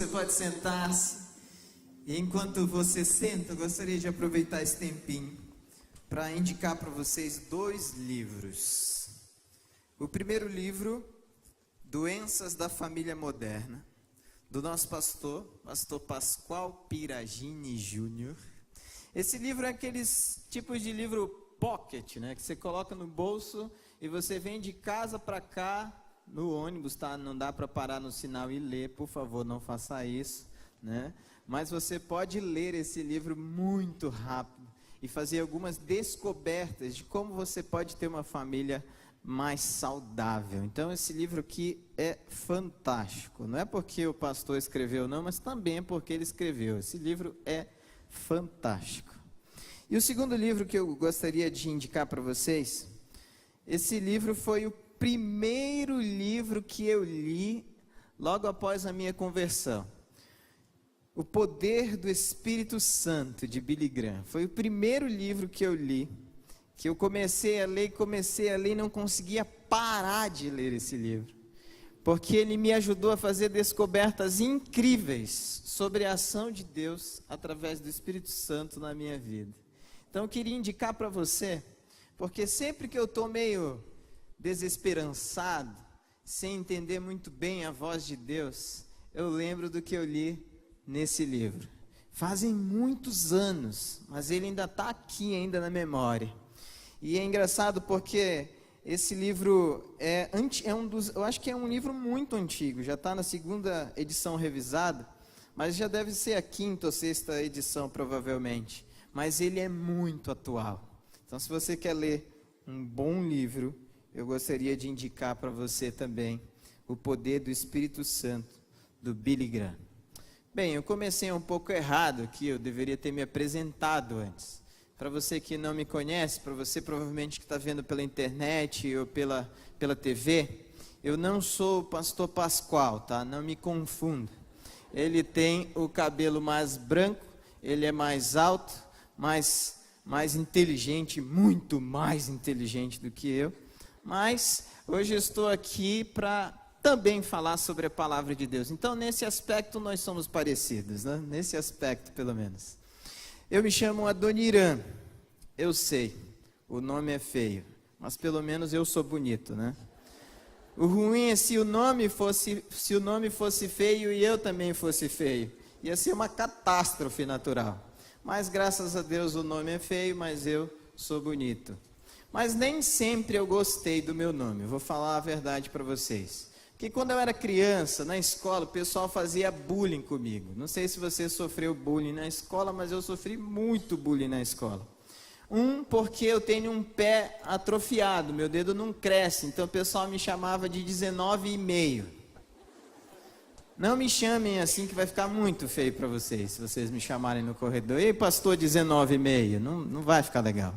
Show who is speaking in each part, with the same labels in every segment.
Speaker 1: Você pode sentar-se. E enquanto você senta, eu gostaria de aproveitar esse tempinho para indicar para vocês 2 livros. O primeiro livro, Doenças da Família Moderna, do nosso pastor Pascoal Piragini Júnior. Esse livro é aqueles tipos de livro pocket, né, que você coloca no bolso e você vem de casa para cá no ônibus, tá? Não dá para parar no sinal e ler, por favor, não faça isso, né? Mas você pode ler esse livro muito rápido e fazer algumas descobertas de como você pode ter uma família mais saudável. Então esse livro aqui é fantástico. Não é porque o pastor escreveu não, mas também é porque ele escreveu. Esse livro é fantástico. E o segundo livro que eu gostaria de indicar para vocês, esse livro foi o primeiro livro que eu li logo após a minha conversão. O Poder do Espírito Santo, de Billy Graham. Foi o primeiro livro que eu li, que eu comecei a ler e não conseguia parar de ler esse livro. Porque ele me ajudou a fazer descobertas incríveis sobre a ação de Deus através do Espírito Santo na minha vida. Então eu queria indicar para você, porque sempre que eu estou meio desesperançado, sem entender muito bem a voz de Deus, eu lembro do que eu li nesse livro. Fazem muitos anos, mas ele ainda está aqui ainda na memória. E é engraçado porque esse livro eu acho que é um livro muito antigo, já está na 2ª edição revisada, mas já deve ser a 5ª ou 6ª edição provavelmente, mas ele é muito atual. Então se você quer ler um bom livro, eu gostaria de indicar para você também O Poder do Espírito Santo, do Billy Graham. Bem, eu comecei um pouco errado aqui, eu deveria ter me apresentado antes. Para você que não me conhece, para você provavelmente que está vendo pela internet ou pela TV, eu não sou o pastor Pascoal, tá? Não me confunda. Ele tem o cabelo mais branco, ele é mais alto, mais inteligente, muito mais inteligente do que eu. Mas hoje eu estou aqui para também falar sobre a palavra de Deus. Então, nesse aspecto, nós somos parecidos, né? Nesse aspecto, pelo menos. Eu me chamo Adoniran. Eu sei, o nome é feio, mas pelo menos eu sou bonito, né? O ruim é se o nome fosse feio e eu também fosse feio. Ia ser uma catástrofe natural. Mas, graças a Deus, o nome é feio, mas eu sou bonito. Mas nem sempre eu gostei do meu nome, eu vou falar a verdade para vocês. Porque quando eu era criança, na escola, o pessoal fazia bullying comigo. Não sei se você sofreu bullying na escola, mas eu sofri muito bullying na escola. Porque eu tenho um pé atrofiado, meu dedo não cresce, então o pessoal me chamava de 19,5. Não me chamem assim que vai ficar muito feio para vocês, se vocês me chamarem no corredor. Ei, pastor 19,5, não vai ficar legal.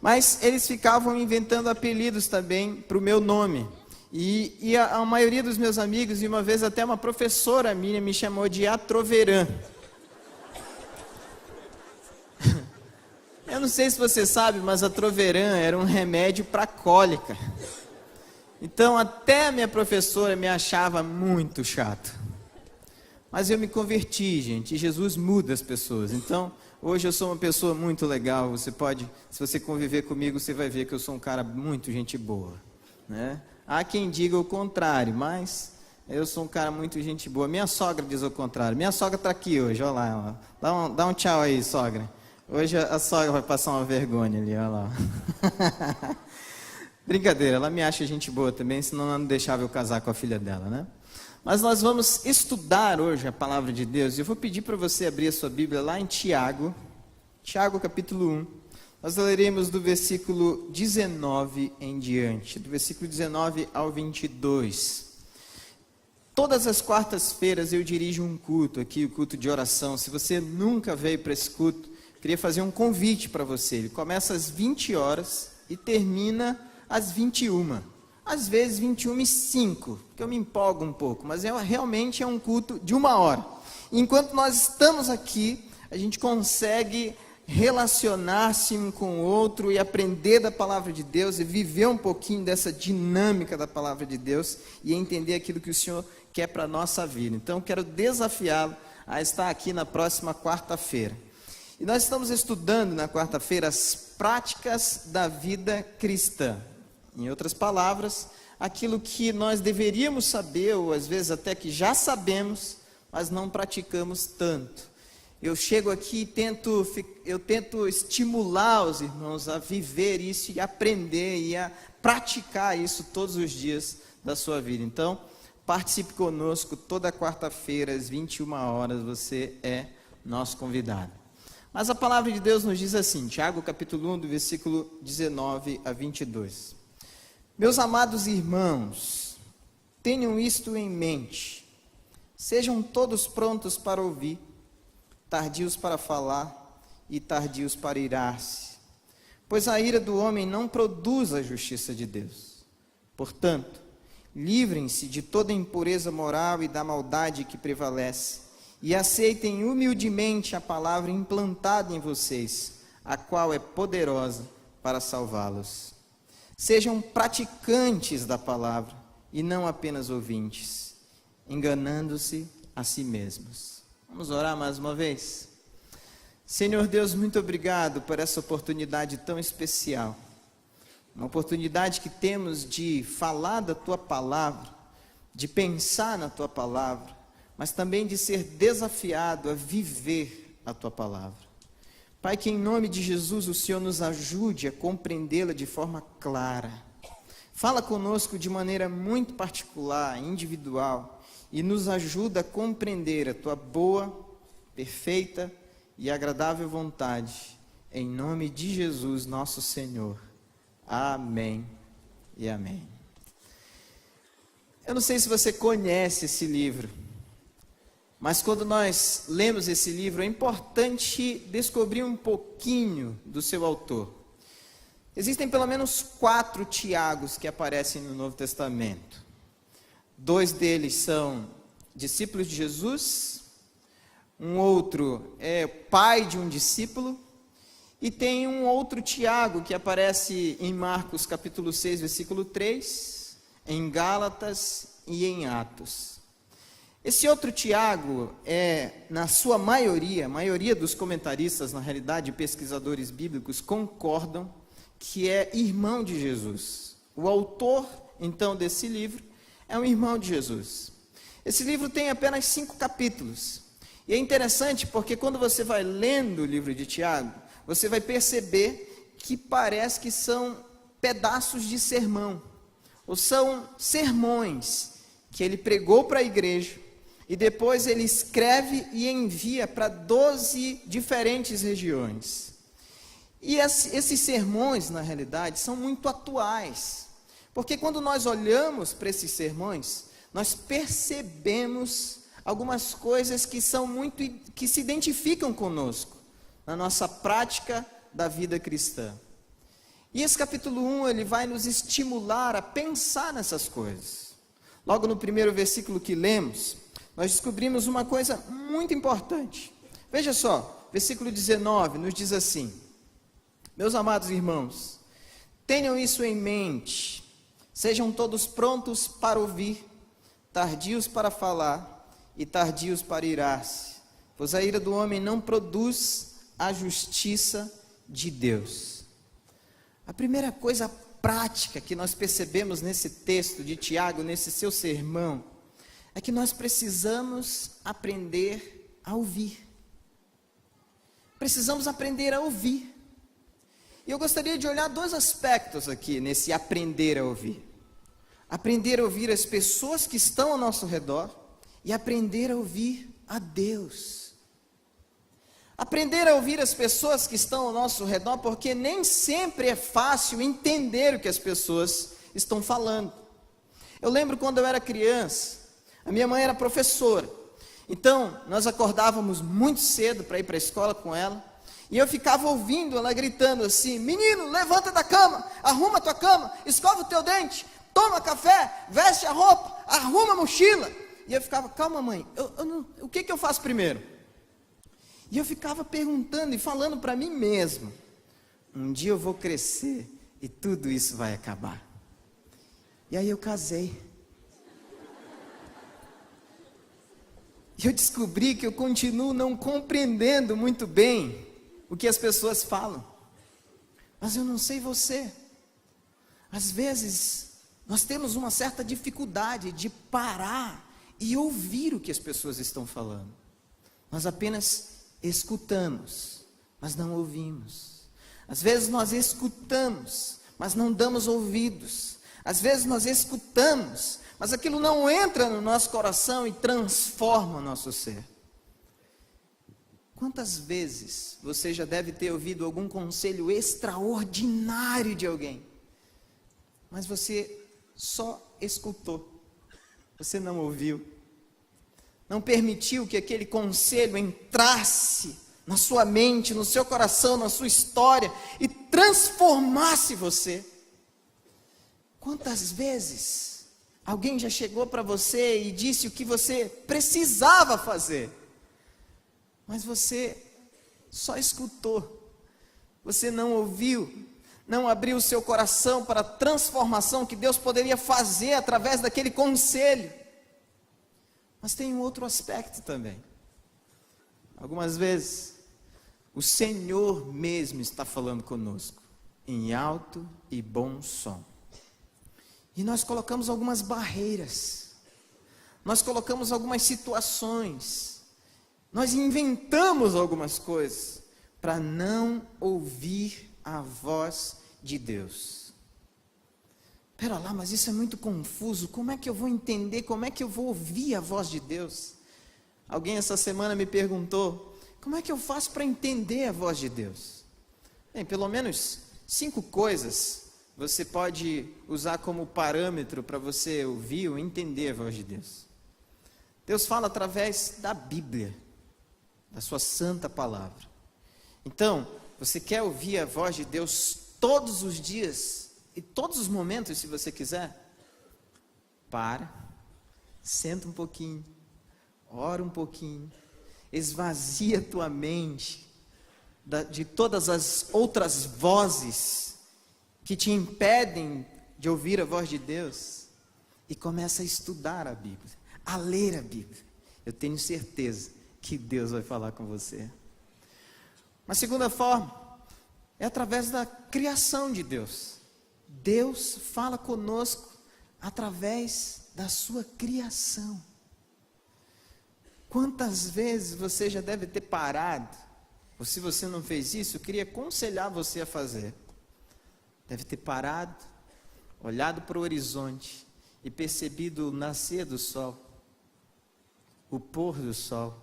Speaker 1: Mas eles ficavam inventando apelidos também para o meu nome. E a maioria dos meus amigos, e uma vez até uma professora minha me chamou de Atroveran. Eu não sei se você sabe, mas Atroveran era um remédio para cólica. Então até a minha professora me achava muito chato. Mas eu me converti, gente, e Jesus muda as pessoas. Então hoje eu sou uma pessoa muito legal. Se você conviver comigo, você vai ver que eu sou um cara muito gente boa, né? Há quem diga o contrário, mas eu sou um cara muito gente boa. Minha sogra diz o contrário. Minha sogra está aqui hoje, olha lá. Ó. Dá um tchau aí, sogra. Hoje a sogra vai passar uma vergonha ali, olha lá. Brincadeira, ela me acha gente boa também, senão ela não deixava eu casar com a filha dela, né? Mas nós vamos estudar hoje a palavra de Deus. Eu vou pedir para você abrir a sua Bíblia lá em Tiago capítulo 1. Nós leremos do versículo 19 em diante, do versículo 19 ao 22. Todas as quartas-feiras eu dirijo um culto aqui, o culto de oração. Se você nunca veio para esse culto, queria fazer um convite para você. Ele começa às 20 horas e termina às 21. Às vezes 21h05, porque eu me empolgo um pouco, mas realmente é um culto de 1 hora. Enquanto nós estamos aqui, a gente consegue relacionar-se um com o outro e aprender da palavra de Deus e viver um pouquinho dessa dinâmica da palavra de Deus e entender aquilo que o Senhor quer para a nossa vida. Então, quero desafiá-lo a estar aqui na próxima quarta-feira. E nós estamos estudando na quarta-feira as práticas da vida cristã. Em outras palavras, aquilo que nós deveríamos saber, ou às vezes até que já sabemos, mas não praticamos tanto. Eu chego aqui e eu tento estimular os irmãos a viver isso e aprender e a praticar isso todos os dias da sua vida. Então, participe conosco toda quarta-feira às 21 horas, você é nosso convidado. Mas a palavra de Deus nos diz assim, Tiago capítulo 1, do versículo 19 a 22. Meus amados irmãos, tenham isto em mente, sejam todos prontos para ouvir, tardios para falar e tardios para irar-se, pois a ira do homem não produz a justiça de Deus. Portanto, livrem-se de toda impureza moral e da maldade que prevalece, e aceitem humildemente a palavra implantada em vocês, a qual é poderosa para salvá-los. Sejam praticantes da palavra e não apenas ouvintes, enganando-se a si mesmos. Vamos orar mais uma vez? Senhor Deus, muito obrigado por essa oportunidade tão especial. Uma oportunidade que temos de falar da Tua palavra, de pensar na Tua palavra, mas também de ser desafiado a viver a Tua palavra. Pai, que em nome de Jesus o Senhor nos ajude a compreendê-la de forma clara. Fala conosco de maneira muito particular, individual, e nos ajuda a compreender a Tua boa, perfeita e agradável vontade. Em nome de Jesus, nosso Senhor. Amém e amém. Eu não sei se você conhece esse livro, mas quando nós lemos esse livro, é importante descobrir um pouquinho do seu autor. Existem pelo menos 4 Tiagos que aparecem no Novo Testamento. 2 deles são discípulos de Jesus, um outro é pai de um discípulo, e tem um outro Tiago que aparece em Marcos capítulo 6, versículo 3, em Gálatas e em Atos. Esse outro Tiago é, na sua maioria, a maioria dos comentaristas, na realidade, pesquisadores bíblicos, concordam que é irmão de Jesus. O autor, então, desse livro é um irmão de Jesus. Esse livro tem apenas 5 capítulos. E é interessante porque quando você vai lendo o livro de Tiago, você vai perceber que parece que são pedaços de sermão, ou são sermões que ele pregou para a igreja, e depois ele escreve e envia para 12 diferentes regiões. E esses sermões, na realidade, são muito atuais, porque quando nós olhamos para esses sermões, nós percebemos algumas coisas que se identificam conosco, na nossa prática da vida cristã. E esse capítulo 1, ele vai nos estimular a pensar nessas coisas. Logo no primeiro versículo que lemos, nós descobrimos uma coisa muito importante. Veja só, versículo 19 nos diz assim: meus amados irmãos, tenham isso em mente, sejam todos prontos para ouvir, tardios para falar e tardios para irar-se, pois a ira do homem não produz a justiça de Deus. A primeira coisa prática que nós percebemos nesse texto de Tiago, nesse seu sermão, é que nós precisamos aprender a ouvir. Precisamos aprender a ouvir. E eu gostaria de olhar 2 aspectos aqui nesse aprender a ouvir. Aprender a ouvir as pessoas que estão ao nosso redor e aprender a ouvir a Deus. Aprender a ouvir as pessoas que estão ao nosso redor, porque nem sempre é fácil entender o que as pessoas estão falando. Eu lembro quando eu era criança, a minha mãe era professora, então nós acordávamos muito cedo para ir para a escola com ela, e eu ficava ouvindo ela gritando assim: menino, levanta da cama, arruma a tua cama, escova o teu dente, toma café, veste a roupa, arruma a mochila. E eu ficava: calma mãe, o que eu faço primeiro? E eu ficava perguntando e falando para mim mesmo: um dia eu vou crescer e tudo isso vai acabar. E aí eu casei. E eu descobri que eu continuo não compreendendo muito bem o que as pessoas falam. Mas eu não sei você. Às vezes, nós temos uma certa dificuldade de parar e ouvir o que as pessoas estão falando. Nós apenas escutamos, mas não ouvimos. Às vezes nós escutamos, mas não damos ouvidos. Às vezes nós escutamos, mas aquilo não entra no nosso coração e transforma o nosso ser. Quantas vezes você já deve ter ouvido algum conselho extraordinário de alguém, mas você só escutou, você não ouviu, não permitiu que aquele conselho entrasse na sua mente, no seu coração, na sua história e transformasse você? Quantas vezes alguém já chegou para você e disse o que você precisava fazer, mas você só escutou, você não ouviu, não abriu o seu coração para a transformação que Deus poderia fazer através daquele conselho? Mas tem um outro aspecto também. Algumas vezes, o Senhor mesmo está falando conosco, em alto e bom som. E nós colocamos algumas barreiras, nós colocamos algumas situações, nós inventamos algumas coisas para não ouvir a voz de Deus. Espera lá, mas isso é muito confuso, como é que eu vou entender, como é que eu vou ouvir a voz de Deus? Alguém essa semana me perguntou, como é que eu faço para entender a voz de Deus? Bem, pelo menos 5 coisas você pode usar como parâmetro para você ouvir ou entender a voz de Deus. Deus fala através da Bíblia, da sua santa palavra. Então, você quer ouvir a voz de Deus todos os dias e todos os momentos, se você quiser? Senta um pouquinho, ora um pouquinho, esvazia a tua mente de todas as outras vozes que te impedem de ouvir a voz de Deus e começa a estudar a Bíblia, a ler a Bíblia. Eu tenho certeza que Deus vai falar com você. Uma segunda forma é através da criação de Deus. Deus fala conosco através da sua criação. Quantas vezes você já deve ter parado, ou se você não fez isso, eu queria aconselhar você a fazer. Deve ter parado, olhado para o horizonte e percebido o nascer do sol, o pôr do sol,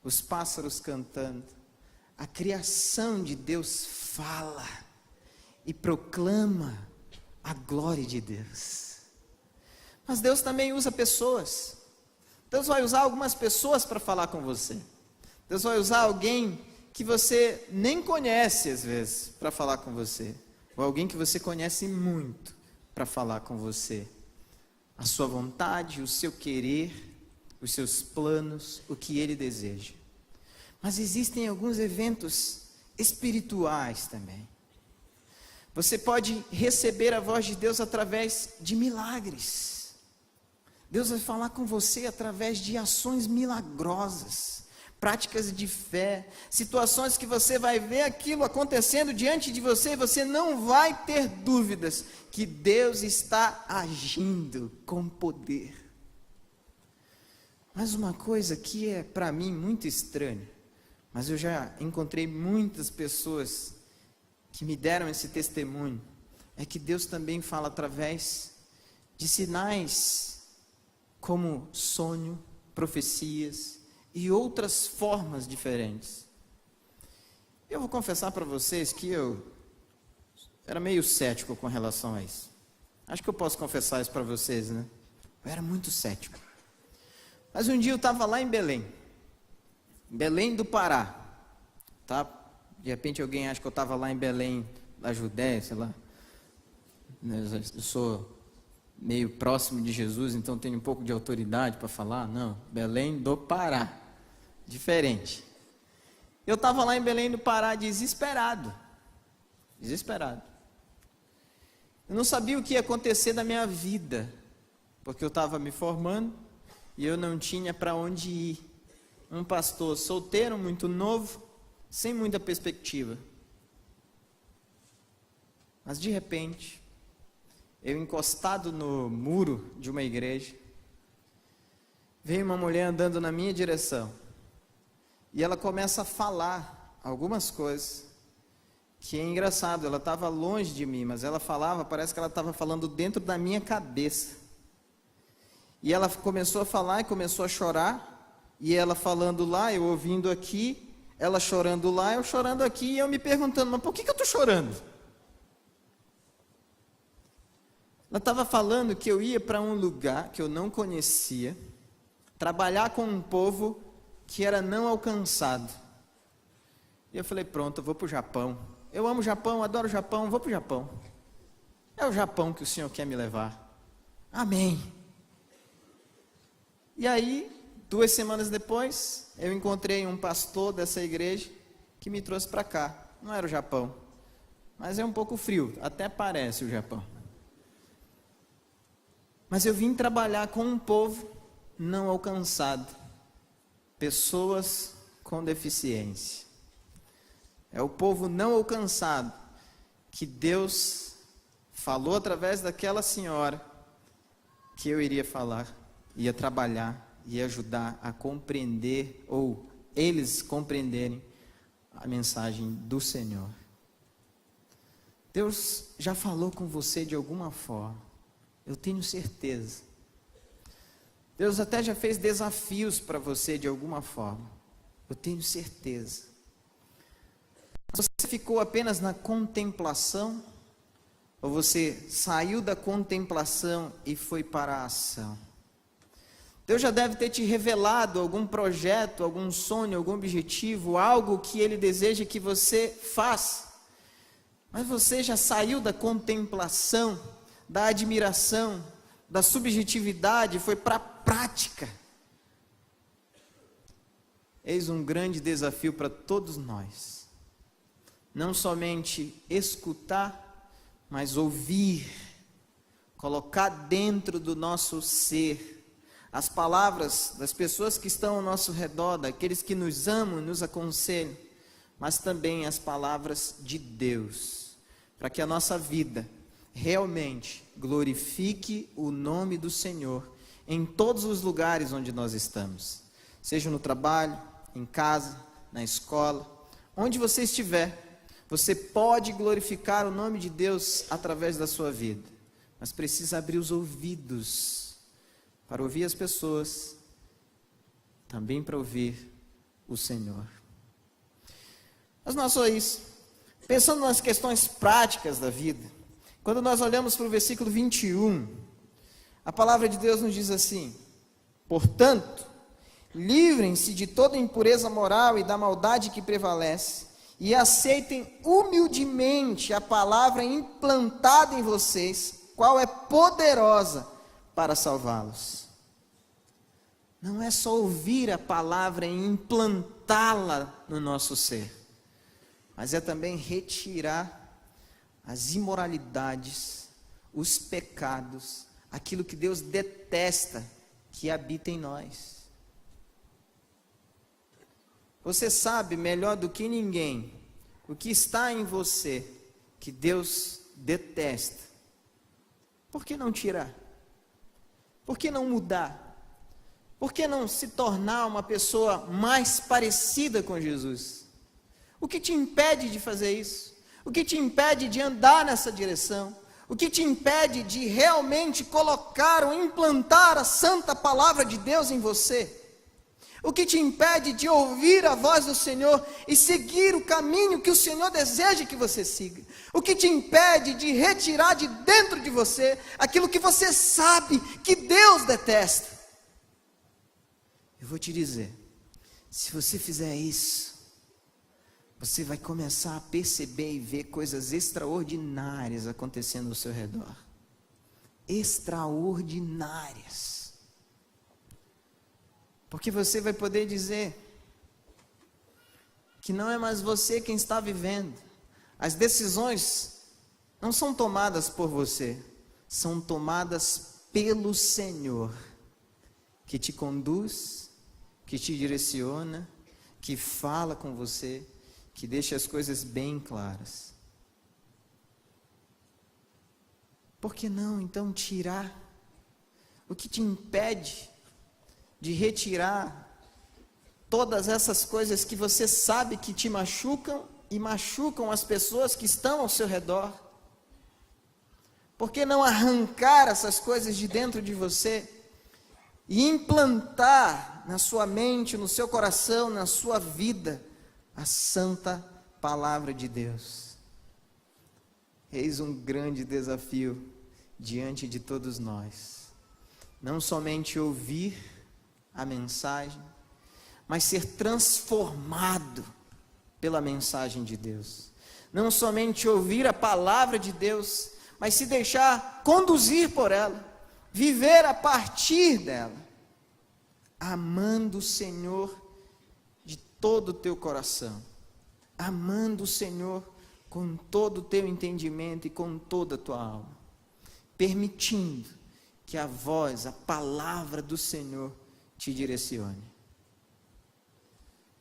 Speaker 1: os pássaros cantando. A criação de Deus fala e proclama a glória de Deus. Mas Deus também usa pessoas. Deus vai usar algumas pessoas para falar com você. Deus vai usar alguém que você nem conhece às vezes para falar com você. Ou alguém que você conhece muito para falar com você. A sua vontade, o seu querer, os seus planos, o que Ele deseja. Mas existem alguns eventos espirituais também. Você pode receber a voz de Deus através de milagres. Deus vai falar com você através de ações milagrosas, práticas de fé, situações que você vai ver aquilo acontecendo diante de você e você não vai ter dúvidas que Deus está agindo com poder. Mas uma coisa que é para mim muito estranha, mas eu já encontrei muitas pessoas que me deram esse testemunho, é que Deus também fala através de sinais como sonho, profecias e outras formas diferentes. Eu vou confessar para vocês que eu era meio cético com relação a isso. Acho que eu posso confessar isso para vocês, né? Eu era muito cético. Mas um dia eu estava lá em Belém do Pará, tá? De repente alguém acha que eu estava lá em Belém da Judéia, sei lá. Eu sou meio próximo de Jesus, então tenho um pouco de autoridade para falar. Não, Belém do Pará, diferente. Eu estava lá em Belém do Pará desesperado. Eu não sabia o que ia acontecer da minha vida, porque eu estava me formando e eu não tinha para onde ir. um pastor solteiro, muito novo, sem muita perspectiva. Mas de repente, eu encostado no muro de uma igreja, veio uma mulher andando na minha direção, e ela começa a falar algumas coisas, que é engraçado, ela estava longe de mim, mas ela falava, parece que ela estava falando dentro da minha cabeça. E ela começou a falar e começou a chorar, e ela falando lá, eu ouvindo aqui, ela chorando lá, eu chorando aqui, e eu me perguntando, mas por que eu estou chorando? Ela estava falando que eu ia para um lugar que eu não conhecia, trabalhar com um povo que era não alcançado. E eu falei, pronto, eu vou para o Japão. Eu amo o Japão, adoro o Japão, vou para o Japão. É o Japão que o Senhor quer me levar. Amém. E aí, 2 semanas depois, eu encontrei um pastor dessa igreja que me trouxe para cá. Não era o Japão, mas é um pouco frio, até parece o Japão. Mas eu vim trabalhar com um povo não alcançado, pessoas com deficiência. É o povo não alcançado que Deus falou através daquela senhora que eu iria falar, ia trabalhar, ia ajudar a compreender, ou eles compreenderem a mensagem do Senhor. Deus já falou com você de alguma forma, eu tenho certeza. Deus até já fez desafios para você de alguma forma, eu tenho certeza. Você ficou apenas na contemplação, ou você saiu da contemplação e foi para a ação? Deus já deve ter te revelado algum projeto, algum sonho, algum objetivo, algo que Ele deseja que você faça. Mas você já saiu da contemplação, da admiração, da subjetividade, foi para a prática. Eis um grande desafio para todos nós. Não somente escutar, mas ouvir, colocar dentro do nosso ser as palavras das pessoas que estão ao nosso redor, daqueles que nos amam, nos aconselham, mas também as palavras de Deus, para que a nossa vida realmente glorifique o nome do Senhor em todos os lugares onde nós estamos, seja no trabalho, em casa, na escola, onde você estiver. Você pode glorificar o nome de Deus através da sua vida, mas precisa abrir os ouvidos para ouvir as pessoas, também para ouvir o Senhor. Mas não é só isso. Pensando nas questões práticas da vida, quando nós olhamos para o versículo 21, a palavra de Deus nos diz assim: portanto, livrem-se de toda impureza moral e da maldade que prevalece, e aceitem humildemente a palavra implantada em vocês, qual é poderosa para salvá-los. Não é só ouvir a palavra e implantá-la no nosso ser, mas é também retirar as imoralidades, os pecados, aquilo que Deus detesta que habita em nós. Você sabe melhor do que ninguém o que está em você que Deus detesta. Por que não tirar? Por que não mudar? Por que não se tornar uma pessoa mais parecida com Jesus? O que te impede de fazer isso? O que te impede de andar nessa direção? O que te impede de realmente colocar ou implantar a santa palavra de Deus em você? O que te impede de ouvir a voz do Senhor e seguir o caminho que o Senhor deseja que você siga? O que te impede de retirar de dentro de você aquilo que você sabe que Deus detesta? Eu vou te dizer, se você fizer isso, você vai começar a perceber e ver coisas extraordinárias acontecendo ao seu redor. Extraordinárias. Porque você vai poder dizer que não é mais você quem está vivendo. As decisões não são tomadas por você, são tomadas pelo Senhor, que te conduz, que te direciona, que fala com você, que deixa as coisas bem claras. Por que não, então, tirar? O que te impede de retirar todas essas coisas que você sabe que te machucam e machucam as pessoas que estão ao seu redor? Por que não arrancar essas coisas de dentro de você e implantar na sua mente, no seu coração, na sua vida, a santa palavra de Deus? Eis um grande desafio diante de todos nós. Não somente ouvir a mensagem, mas ser transformado pela mensagem de Deus. Não somente ouvir a palavra de Deus, mas se deixar conduzir por ela, viver a partir dela, amando o Senhor de todo o teu coração, amando o Senhor com todo o teu entendimento e com toda a tua alma, permitindo que a voz, a palavra do Senhor te direcione.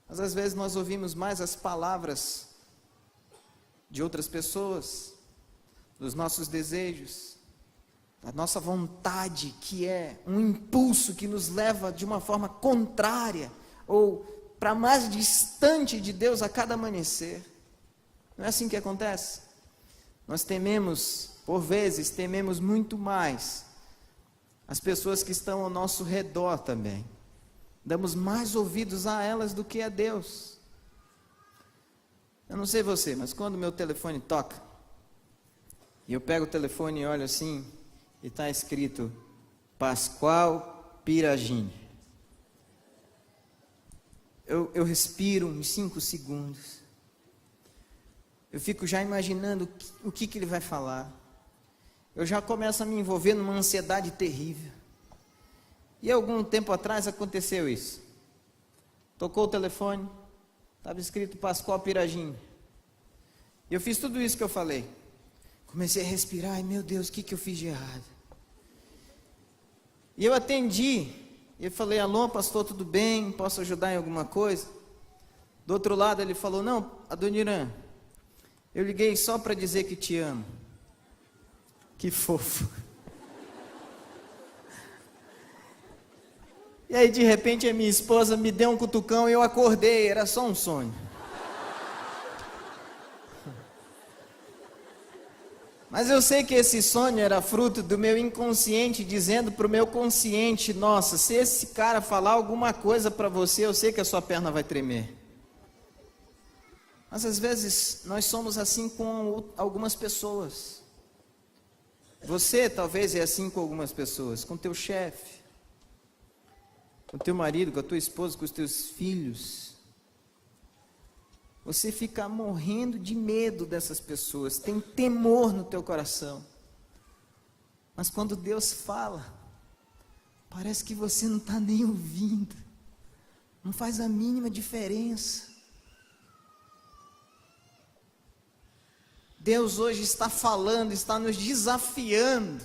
Speaker 1: Mas às vezes nós ouvimos mais as palavras de outras pessoas, dos nossos desejos, da nossa vontade, que é um impulso que nos leva de uma forma contrária ou para mais distante de Deus a cada amanhecer. Não é assim que acontece? Nós tememos, por vezes, tememos muito mais as pessoas que estão ao nosso redor também. Damos mais ouvidos a elas do que a Deus. Eu não sei você, mas quando meu telefone toca, e eu pego o telefone e olho assim, e está escrito Pascoal Piragini. Eu respiro uns 5 segundos. Eu fico já imaginando o que ele vai falar. Eu já começo a me envolver numa ansiedade terrível. E algum tempo atrás aconteceu isso. Tocou o telefone, estava escrito Pascoal Piragini. E eu fiz tudo isso que eu falei. Comecei a respirar, e meu Deus, o que eu fiz de errado? E eu atendi, e eu falei, alô pastor, tudo bem? Posso ajudar em alguma coisa? Do outro lado ele falou, não, Adoniran, eu liguei só para dizer que te amo. Que fofo. E aí de repente a minha esposa me deu um cutucão e eu acordei, era só um sonho. Mas eu sei que esse sonho era fruto do meu inconsciente, dizendo para o meu consciente, nossa, se esse cara falar alguma coisa para você, eu sei que a sua perna vai tremer. Mas às vezes nós somos assim com algumas pessoas. Você talvez é assim com algumas pessoas, com teu chefe, com teu marido, com a tua esposa, com os teus filhos. Você fica morrendo de medo dessas pessoas, tem temor no teu coração. Mas quando Deus fala, parece que você não está nem ouvindo, não faz a mínima diferença. Deus hoje está falando, está nos desafiando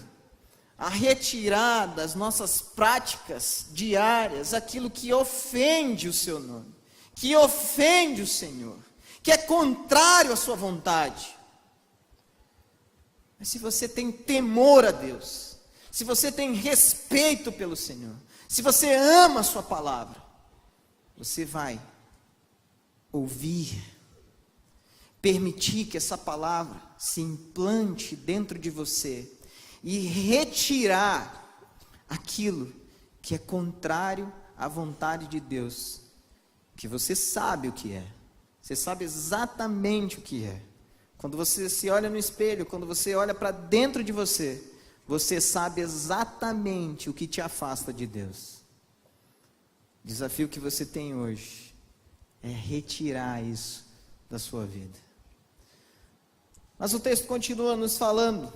Speaker 1: a retirar das nossas práticas diárias aquilo que ofende o seu nome, que ofende o Senhor, que é contrário à sua vontade. Mas se você tem temor a Deus, se você tem respeito pelo Senhor, se você ama a sua palavra, você vai ouvir, permitir que essa palavra se implante dentro de você e retirar aquilo que é contrário à vontade de Deus, que você sabe o que é. Você sabe exatamente o que é. Quando você se olha no espelho, quando você olha para dentro de você, você sabe exatamente o que te afasta de Deus. O desafio que você tem hoje é retirar isso da sua vida. Mas o texto continua nos falando.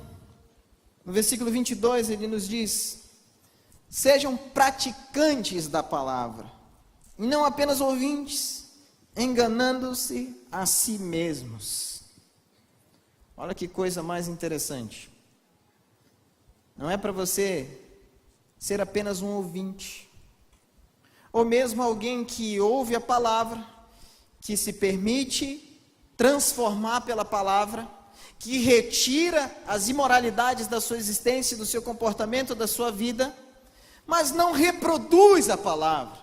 Speaker 1: No versículo 22 ele nos diz: sejam praticantes da palavra, e não apenas ouvintes, enganando-se a si mesmos. Olha que coisa mais interessante. Não é para você ser apenas um ouvinte, ou mesmo alguém que ouve a palavra, que se permite transformar pela palavra, que retira as imoralidades da sua existência, do seu comportamento, da sua vida, mas não reproduz a palavra.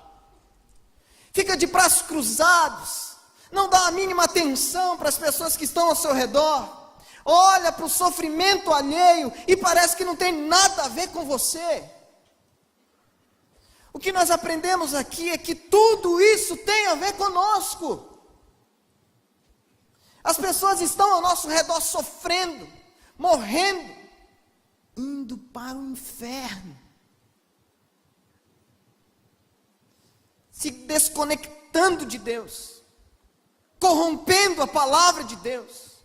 Speaker 1: Fica de braços cruzados, não dá a mínima atenção para as pessoas que estão ao seu redor, olha para o sofrimento alheio e parece que não tem nada a ver com você. O que nós aprendemos aqui é que tudo isso tem a ver conosco. As pessoas estão ao nosso redor sofrendo, morrendo, indo para o inferno, se desconectando de Deus, corrompendo a palavra de Deus.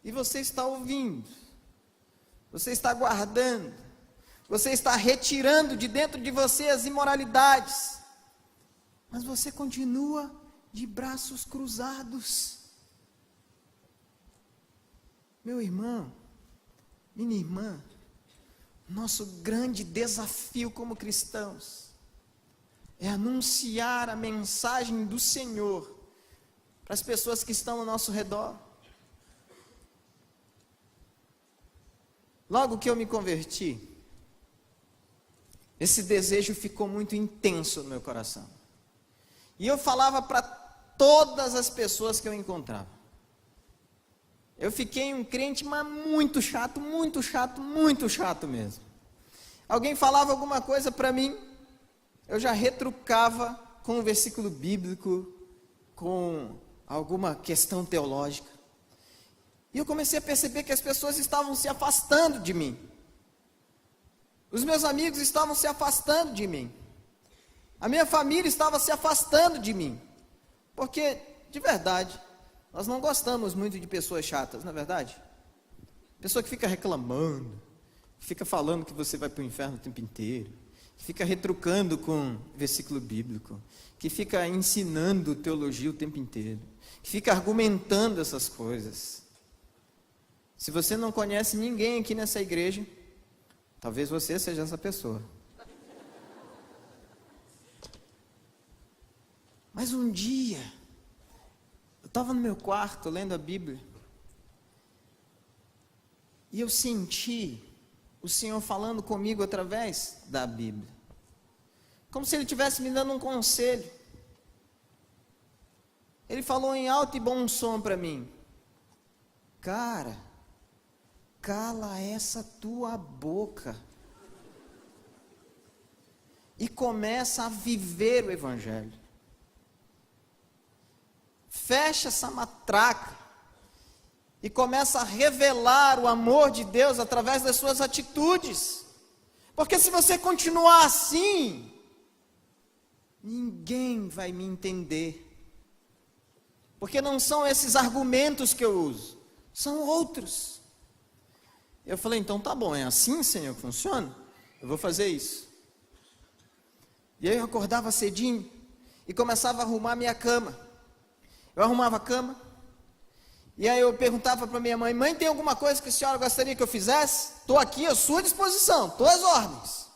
Speaker 1: E você está ouvindo, você está guardando, você está retirando de dentro de você as imoralidades, mas você continua de braços cruzados. Meu irmão, minha irmã, nosso grande desafio como cristãos é anunciar a mensagem do Senhor para as pessoas que estão ao nosso redor. Logo que eu me converti, esse desejo ficou muito intenso no meu coração. E eu falava para todas as pessoas que eu encontrava. Eu fiquei um crente, mas muito chato, muito chato, muito chato mesmo. Alguém falava alguma coisa para mim, eu já retrucava com um versículo bíblico, com alguma questão teológica. E eu comecei a perceber que as pessoas estavam se afastando de mim. Os meus amigos estavam se afastando de mim. A minha família estava se afastando de mim. Porque, de verdade, nós não gostamos muito de pessoas chatas, não é verdade? Pessoa que fica reclamando, que fica falando que você vai para o inferno o tempo inteiro, que fica retrucando com versículo bíblico, que fica ensinando teologia o tempo inteiro, que fica argumentando essas coisas. Se você não conhece ninguém aqui nessa igreja, talvez você seja essa pessoa. Mas um dia, eu estava no meu quarto lendo a Bíblia, e eu senti o Senhor falando comigo através da Bíblia, como se Ele estivesse me dando um conselho. Ele falou em alto e bom som para mim: cara, cala essa tua boca e começa a viver o Evangelho. Fecha essa matraca e começa a revelar o amor de Deus através das suas atitudes. Porque se você continuar assim, ninguém vai me entender. Porque não são esses argumentos que eu uso, são outros. Eu falei, então tá bom, é assim, Senhor, que funciona? Eu vou fazer isso. E aí eu acordava cedinho e começava a arrumar minha cama. Eu arrumava a cama, e aí eu perguntava para minha mãe: mãe, tem alguma coisa que a senhora gostaria que eu fizesse? Estou aqui à sua disposição, estou às ordens.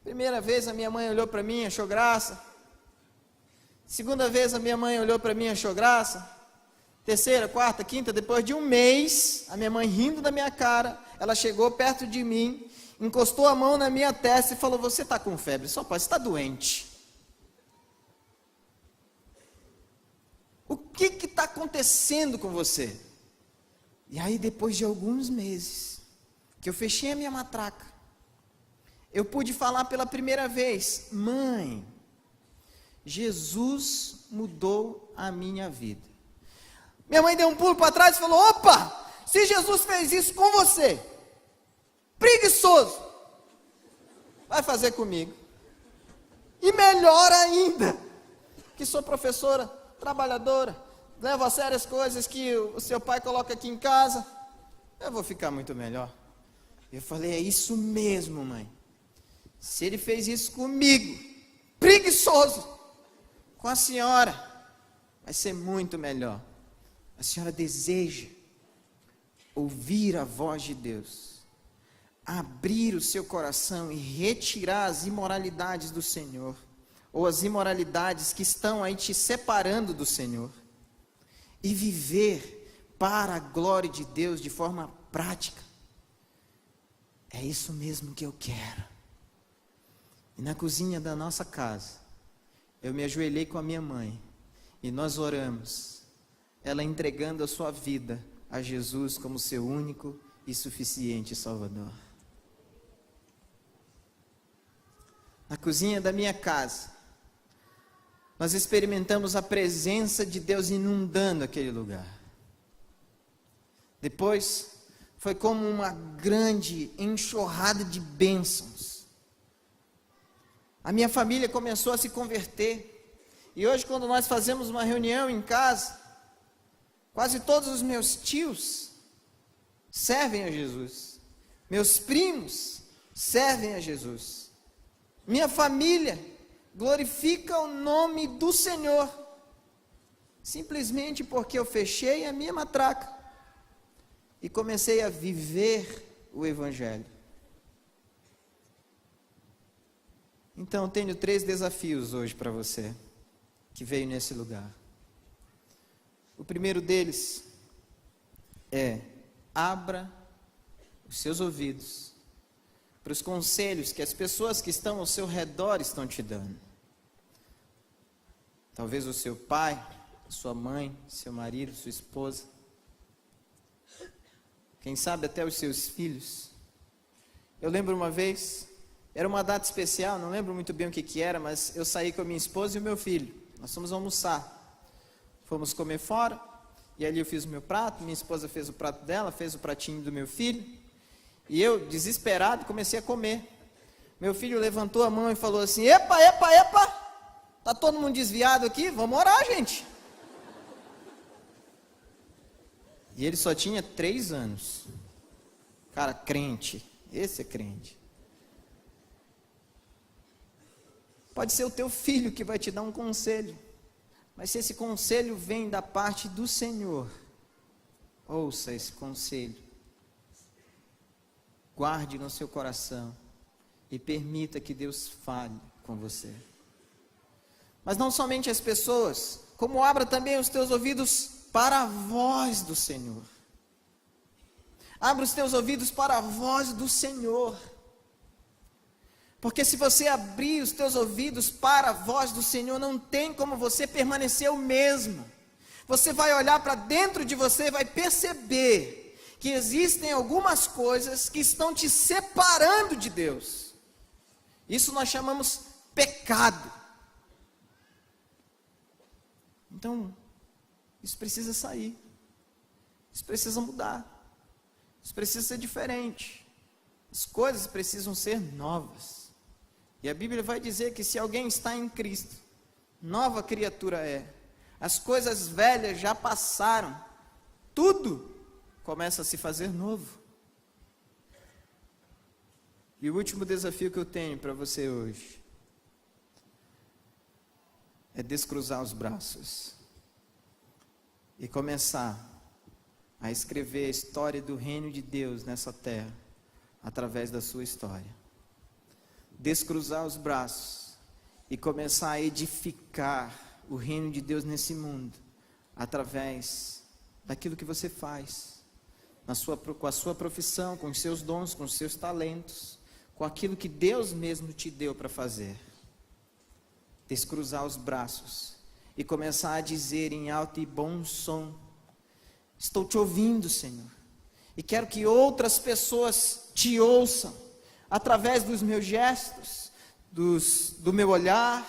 Speaker 1: Primeira vez a minha mãe olhou para mim, achou graça. Segunda vez a minha mãe olhou para mim, achou graça. Terceira, quarta, quinta, depois de um mês, a minha mãe rindo da minha cara, ela chegou perto de mim, encostou a mão na minha testa e falou: você está com febre? Só pode, você está doente. O que está acontecendo com você? E aí, depois de alguns meses, que eu fechei a minha matraca, eu pude falar pela primeira vez: mãe, Jesus mudou a minha vida. Minha mãe deu um pulo para trás e falou: opa, se Jesus fez isso com você, preguiçoso, vai fazer comigo. E melhor ainda, que sou professora, trabalhadora, levo a sério as coisas que o seu pai coloca aqui em casa, eu vou ficar muito melhor. Eu falei: é isso mesmo, mãe. Se ele fez isso comigo, preguiçoso, com a senhora, vai ser muito melhor. A senhora deseja ouvir a voz de Deus, abrir o seu coração e retirar as imoralidades do Senhor, ou as imoralidades que estão aí te separando do Senhor, e viver para a glória de Deus de forma prática. É isso mesmo que eu quero. E na cozinha da nossa casa, eu me ajoelhei com a minha mãe, e nós oramos, ela entregando a sua vida a Jesus como seu único e suficiente Salvador. Na cozinha da minha casa, nós experimentamos a presença de Deus inundando aquele lugar. Depois, foi como uma grande enxurrada de bênçãos. A minha família começou a se converter. E hoje, quando nós fazemos uma reunião em casa, quase todos os meus tios servem a Jesus. Meus primos servem a Jesus. Minha família glorifica o nome do Senhor, simplesmente porque eu fechei a minha matraca e comecei a viver o Evangelho. Então, tenho 3 desafios hoje para você, que veio nesse lugar. O primeiro deles é: abra os seus ouvidos para os conselhos que as pessoas que estão ao seu redor estão te dando. Talvez o seu pai, sua mãe, seu marido, sua esposa. Quem sabe até os seus filhos. Eu lembro uma vez, era uma data especial, não lembro muito bem o que era, mas eu saí com a minha esposa e o meu filho. Nós fomos almoçar. Fomos comer fora, e ali eu fiz o meu prato, minha esposa fez o prato dela, fez o pratinho do meu filho. E eu, desesperado, comecei a comer. Meu filho levantou a mão e falou assim: epa, tá todo mundo desviado aqui? Vamos orar, gente. E ele só tinha 3 anos. Cara, crente. Esse é crente. Pode ser o teu filho que vai te dar um conselho. Mas se esse conselho vem da parte do Senhor, ouça esse conselho. Guarde no seu coração e permita que Deus fale com você. Mas não somente as pessoas, como abra também os teus ouvidos para a voz do Senhor. Abra os teus ouvidos para a voz do Senhor. Porque se você abrir os teus ouvidos para a voz do Senhor, não tem como você permanecer o mesmo. Você vai olhar para dentro de você e vai perceber que existem algumas coisas que estão te separando de Deus. Isso nós chamamos pecado. Então, isso precisa sair. Isso precisa mudar. Isso precisa ser diferente. As coisas precisam ser novas. E a Bíblia vai dizer que se alguém está em Cristo, nova criatura é. As coisas velhas já passaram. Tudo começa a se fazer novo. E o último desafio que eu tenho para você hoje é descruzar os braços e começar a escrever a história do reino de Deus nessa terra através da sua história. Descruzar os braços e começar a edificar o reino de Deus nesse mundo através daquilo que você faz. Com a sua profissão, com os seus dons, com os seus talentos, com aquilo que Deus mesmo te deu para fazer. Descruzar os braços e começar a dizer em alto e bom som: estou te ouvindo, Senhor, e quero que outras pessoas te ouçam, através dos meus gestos, do meu olhar,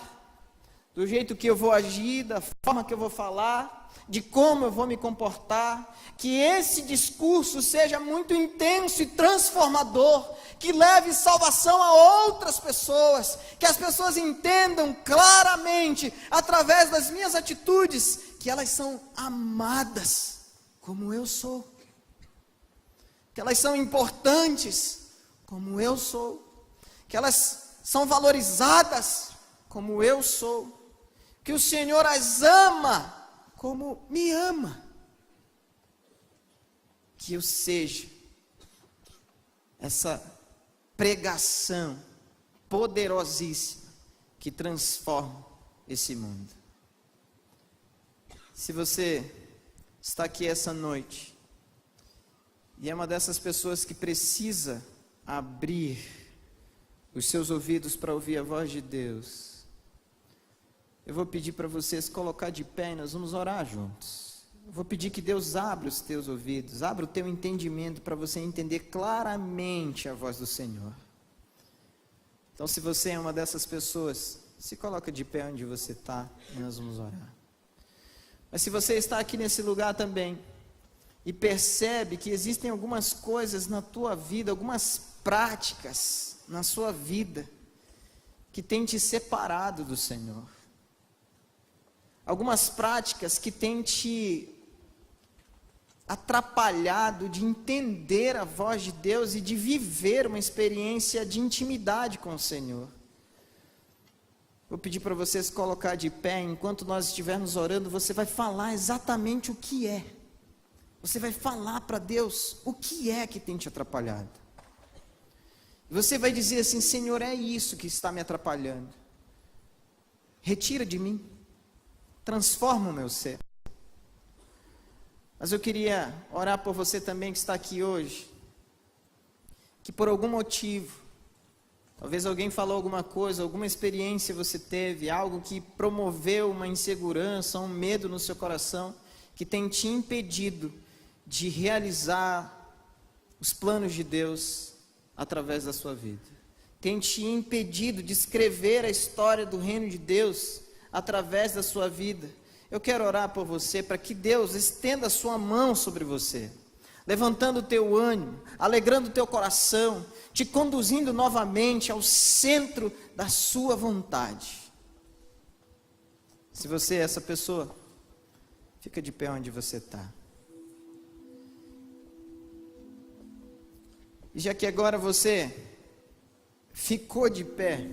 Speaker 1: do jeito que eu vou agir, da forma que eu vou falar, de como eu vou me comportar, que esse discurso seja muito intenso e transformador, que leve salvação a outras pessoas, que as pessoas entendam claramente, através das minhas atitudes, que elas são amadas, como eu sou, que elas são importantes, como eu sou, que elas são valorizadas, como eu sou, que o Senhor as ama, como me ama. Que eu seja essa pregação poderosíssima que transforma esse mundo. Se você está aqui essa noite e é uma dessas pessoas que precisa abrir os seus ouvidos para ouvir a voz de Deus, eu vou pedir para vocês colocar de pé e nós vamos orar juntos. Eu vou pedir que Deus abra os teus ouvidos, abra o teu entendimento para você entender claramente a voz do Senhor. Então, se você é uma dessas pessoas, se coloca de pé onde você está e nós vamos orar. Mas se você está aqui nesse lugar também e percebe que existem algumas coisas na tua vida, algumas práticas na sua vida que têm te separado do Senhor, algumas práticas que têm te atrapalhado de entender a voz de Deus e de viver uma experiência de intimidade com o Senhor, vou pedir para vocês colocar de pé. Enquanto nós estivermos orando, você vai falar exatamente o que é. Você vai falar para Deus o que é que tem te atrapalhado. Você vai dizer assim: Senhor, é isso que está me atrapalhando. Retira de mim. Transforma o meu ser. Mas eu queria orar por você também que está aqui hoje, que por algum motivo, talvez alguém falou alguma coisa, alguma experiência você teve, algo que promoveu uma insegurança, um medo no seu coração, que tem te impedido de realizar os planos de Deus através da sua vida. Tem te impedido de escrever a história do reino de Deus através da sua vida. Eu quero orar por você para que Deus estenda a sua mão sobre você, levantando o teu ânimo, alegrando o teu coração, te conduzindo novamente ao centro da sua vontade. Se você é essa pessoa, fica de pé onde você está. E já que agora você ficou de pé,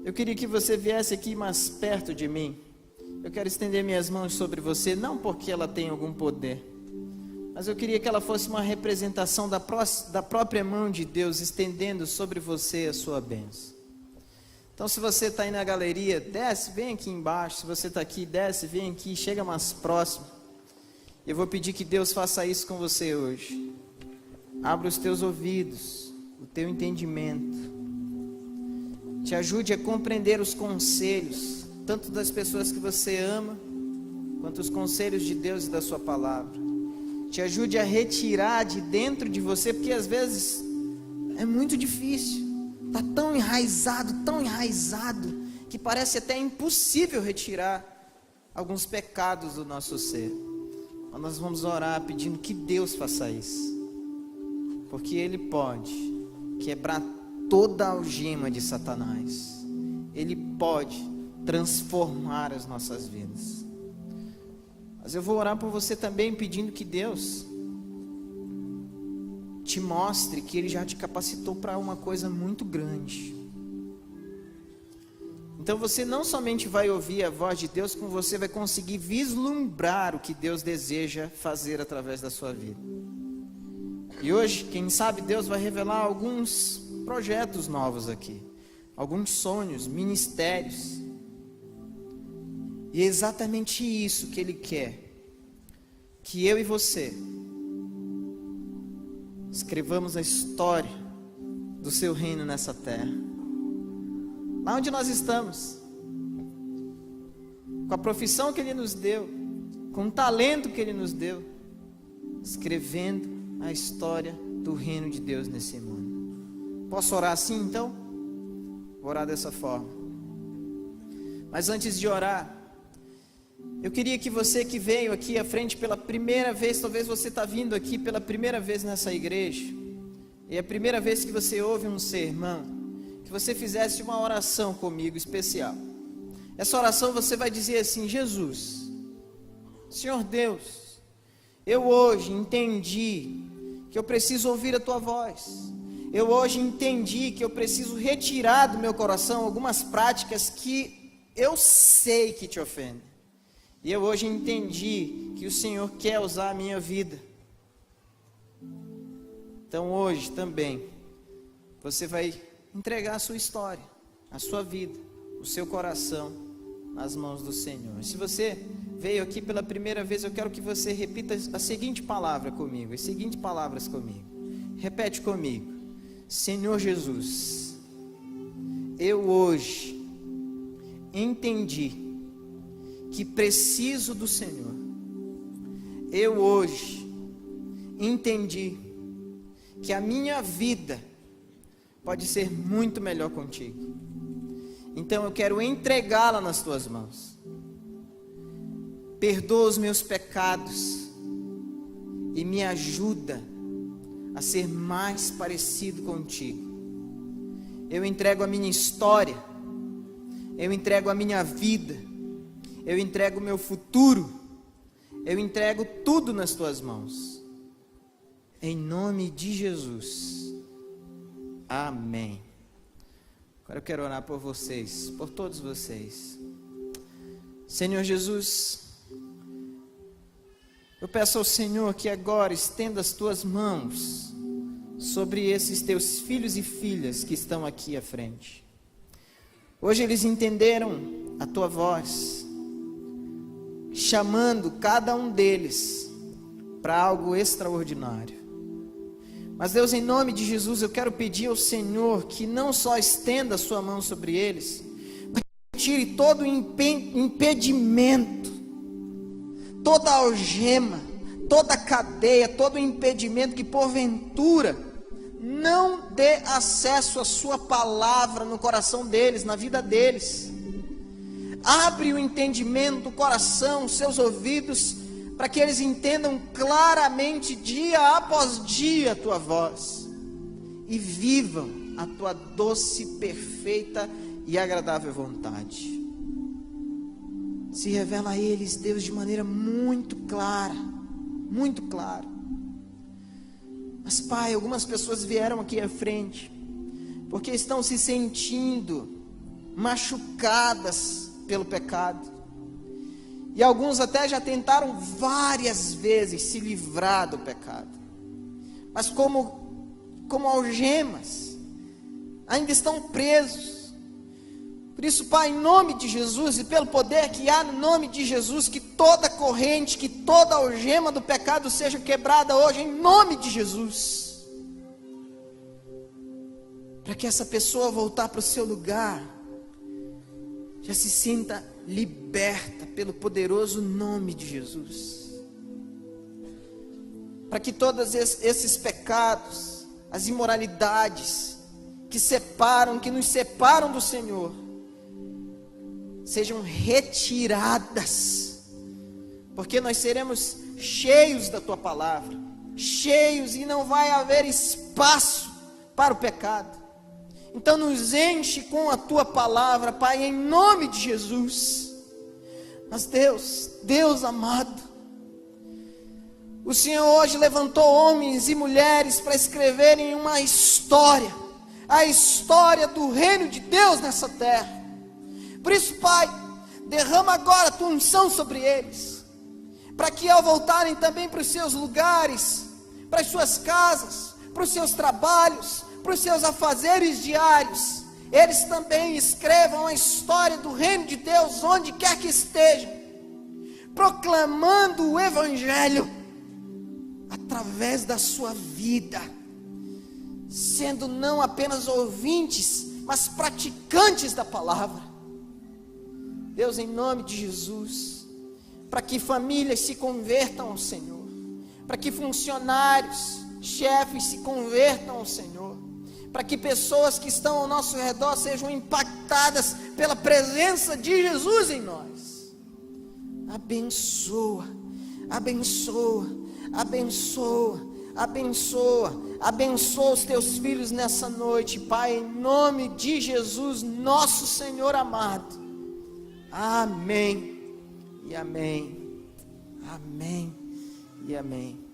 Speaker 1: eu queria que você viesse aqui mais perto de mim. Eu quero estender minhas mãos sobre você, não porque ela tem algum poder, mas eu queria que ela fosse uma representação da própria mão de Deus, estendendo sobre você a sua bênção. Então, se você está aí na galeria, desce, vem aqui embaixo. Se você está aqui, desce, vem aqui, chega mais próximo. Eu vou pedir que Deus faça isso com você hoje. Abra os teus ouvidos, o teu entendimento. Te ajude a compreender os conselhos, tanto das pessoas que você ama, quanto os conselhos de Deus e da sua palavra. Te ajude a retirar de dentro de você, porque às vezes é muito difícil. Está tão enraizado, que parece até impossível retirar alguns pecados do nosso ser. Mas nós vamos orar pedindo que Deus faça isso, porque Ele pode quebrar toda a algema de Satanás. Ele pode transformar as nossas vidas. Mas eu vou orar por você também, pedindo que Deus te mostre que Ele já te capacitou para uma coisa muito grande. Então você não somente vai ouvir a voz de Deus, como você vai conseguir vislumbrar o que Deus deseja fazer através da sua vida. E hoje, quem sabe, Deus vai revelar alguns projetos novos aqui, alguns sonhos, ministérios. E é exatamente isso que Ele quer, que eu e você escrevamos a história do seu reino nessa terra. Lá onde nós estamos, com a profissão que Ele nos deu, com o talento que Ele nos deu, escrevendo a história do reino de Deus nesse mundo. Posso orar assim então? Vou orar dessa forma. Mas antes de orar, eu queria que você que veio aqui à frente pela primeira vez, talvez você está vindo aqui pela primeira vez nessa igreja, e é a primeira vez que você ouve um sermão, que você fizesse uma oração comigo especial. Essa oração você vai dizer assim: Jesus, Senhor Deus, eu hoje entendi que eu preciso ouvir a Tua voz. Eu hoje entendi que eu preciso retirar do meu coração algumas práticas que eu sei que te ofendem. E eu hoje entendi que o Senhor quer usar a minha vida. Então hoje também, você vai entregar a sua história, a sua vida, o seu coração nas mãos do Senhor. Se você veio aqui pela primeira vez, eu quero que você repita a seguinte palavra comigo, as seguintes palavras comigo. Repete comigo: Senhor Jesus, eu hoje entendi que preciso do Senhor. Eu hoje entendi que a minha vida pode ser muito melhor contigo. Então eu quero entregá-la nas tuas mãos. Perdoa os meus pecados e me ajuda a ser mais parecido contigo. Eu entrego a minha história, eu entrego a minha vida, eu entrego o meu futuro, eu entrego tudo nas tuas mãos. Em nome de Jesus. Amém. Agora eu quero orar por vocês, por todos vocês. Senhor Jesus, eu peço ao Senhor que agora estenda as tuas mãos sobre esses teus filhos e filhas que estão aqui à frente. Hoje eles entenderam a tua voz, chamando cada um deles para algo extraordinário. Mas Deus, em nome de Jesus, eu quero pedir ao Senhor que não só estenda a sua mão sobre eles, mas que tire todo o impedimento, toda algema, toda cadeia, todo impedimento que porventura não dê acesso à sua palavra no coração deles, na vida deles. Abre o entendimento do coração, seus ouvidos, para que eles entendam claramente, dia após dia, a tua voz, e vivam a tua doce, perfeita e agradável vontade. Se revela a eles, Deus, de maneira muito clara, muito clara. Mas, Pai, algumas pessoas vieram aqui à frente, porque estão se sentindo machucadas pelo pecado. E alguns até já tentaram várias vezes se livrar do pecado, mas como algemas, ainda estão presos. Por isso, Pai, em nome de Jesus e pelo poder que há no nome de Jesus, que toda corrente, que toda algema do pecado seja quebrada hoje, em nome de Jesus, para que essa pessoa voltar para o seu lugar, já se sinta liberta pelo poderoso nome de Jesus, para que todos esses pecados, as imoralidades que nos separam do Senhor, sejam retiradas, porque nós seremos cheios da tua palavra, cheios, e não vai haver espaço para o pecado. Então nos enche com a tua palavra, Pai, em nome de Jesus. Mas Deus amado, o Senhor hoje levantou homens e mulheres para escreverem uma história, a história do reino de Deus nessa terra. Por isso, Pai, derrama agora a tua unção sobre eles, para que ao voltarem também para os seus lugares, para as suas casas, para os seus trabalhos, para os seus afazeres diários, eles também escrevam a história do reino de Deus onde quer que estejam, proclamando o evangelho através da sua vida, sendo não apenas ouvintes, mas praticantes da palavra. Deus, em nome de Jesus, para que famílias se convertam ao Senhor, para que funcionários, chefes se convertam ao Senhor, para que pessoas que estão ao nosso redor sejam impactadas pela presença de Jesus em nós. Abençoa, abençoa, abençoa, abençoa, abençoa os teus filhos nessa noite, Pai, em nome de Jesus, nosso Senhor amado. Amém e amém, amém e amém.